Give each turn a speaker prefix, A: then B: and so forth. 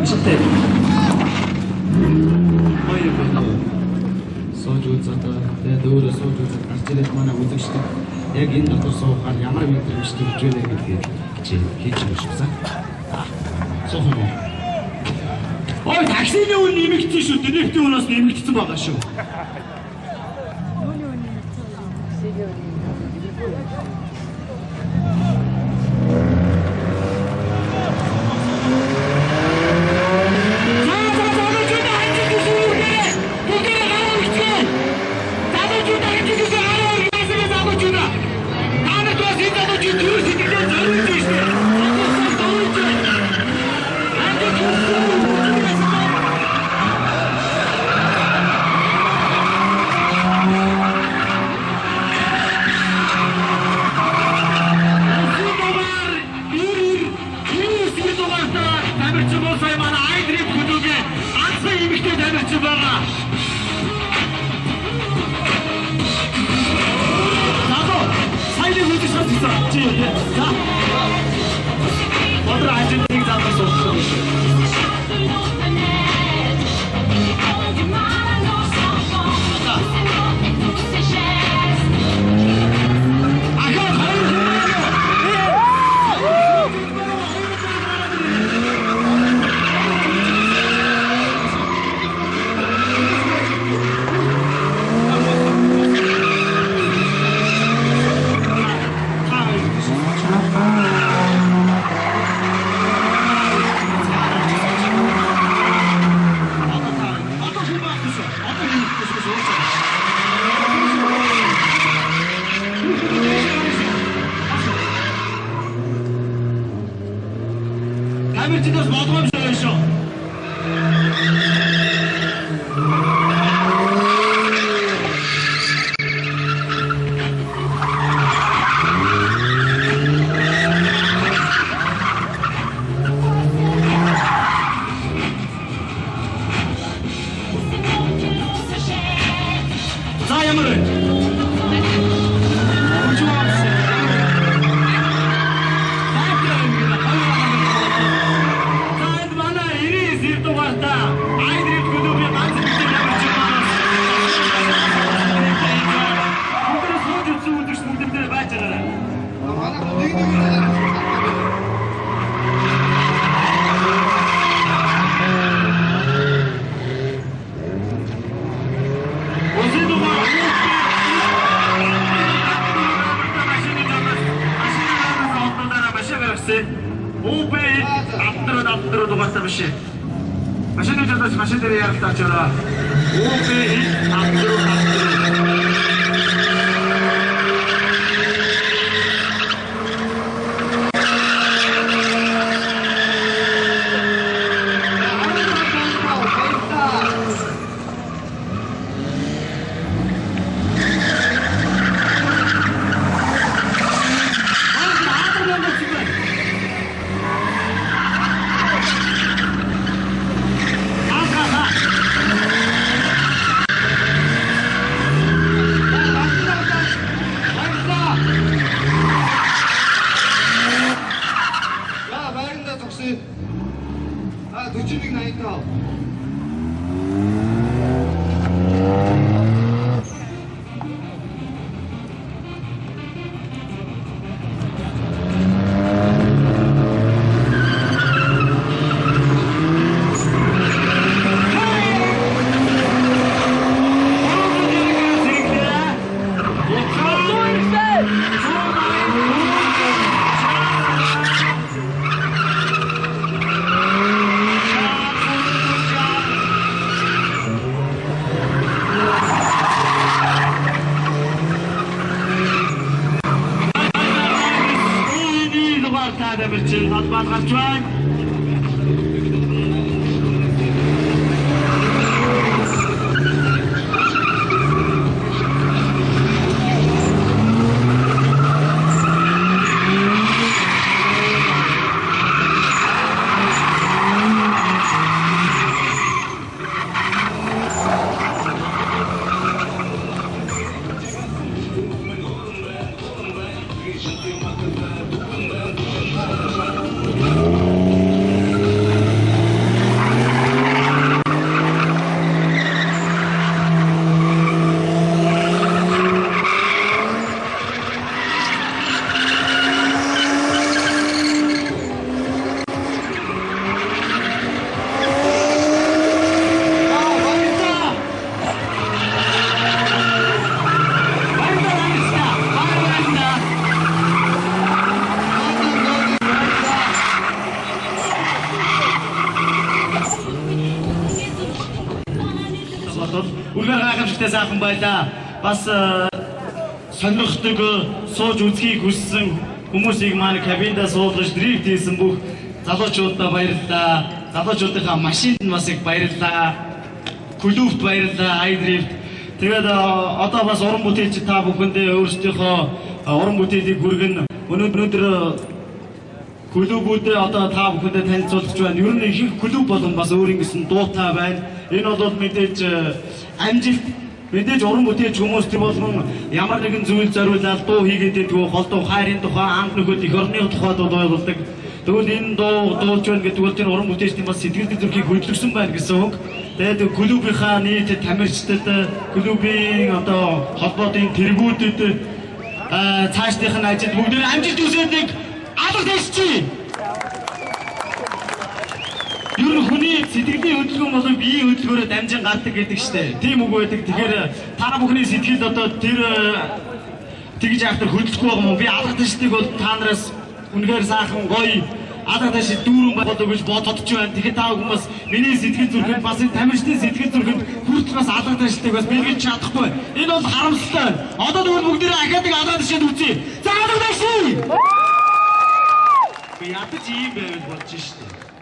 A: Ашигтай. Хоёр байна. Сууж үзээд тэгээд өөрөө сууж үзээд гарч ирээд манай үзэгчдэд яг энэ дотор суухаар ямар мэдрэмж төрж байна гэдгийг хийж өгсөн. Суух уу? Ой, таксины үн нэмэгдсэн шүү. Нэмэгдсэн үнээс нэмэгдсэн байгаа шүү.
B: Машин дээр ярилцаачаараа.
C: ихтэй сайхан байлаа. Бас сонирхдаг сууж үзхийг хүссэн хүмүүсийг маань кабинда суулгаж дрифт хийсэн бүх залуучуудаа баярлалаа. Залуучуудынхаа машинд нь бас их баярлалаа. Клубт баярлалаа. iDrift. Тэгээд одоо бас уран бүтээлч та бүхэндээ өөрсдийнхөө уран бүтээлийг хүргэн өнөөдөр клубүүдээ одоо та бүхэндээ танилцуулж байна. Ер нь их клуб болон бас өөрийн гэсэн дуутай байна. Энэ бол мэдээж амжилт, мэдээж уран бүтээлч хүмүүст болгон ямар нэгэн зүйл зориулаад дуу хийгээд идэггүй холдоо хайрын тухай, амт нөхөд их орны тухай дуу байгуулдаг. Тэгвэл энэ дуулж байна гэдэг бол тэр уран бүтээлчдийн бас сэтгэл зүрхийг хөдөлгсөн байна гэсэн үг. Тэгээд клубийнхаа нийт тамирчдад, клубийн одоо холбоотын тэргүүдэд цаашдынх нь ажил бүгдээр амжилт хүсэдэг алга дэсчи. Ер нь хүний сэтгэлийн хөдөлгөөн болон биеийн хөдөлгөөрөө дамжин гардаг гэдэг штэ. Тийм үг байдаг. Тэгэхээр та бүхний сэтгэл одоо тэр тэгж яахтар хөдлөхгүй байгаа юм уу? Би алга дэштийг бол та нараас үнэхээр сайхан гоё алга дэш дүүрэн болоо гэж бодож байна. Тэгэхээр та хүмүүс миний сэтгэл зүрхэнд бас тамирчдын сэтгэл зүрхэнд хүртэл бас алга дэштийг бас бэлгэж чадахгүй. Энэ бол харамсалтай. Одоо тэгвэл бүгдээрээ ахаадаг алга дэшэд үзье. За алга дэш! Би ядаж ийм байвал болж штэ.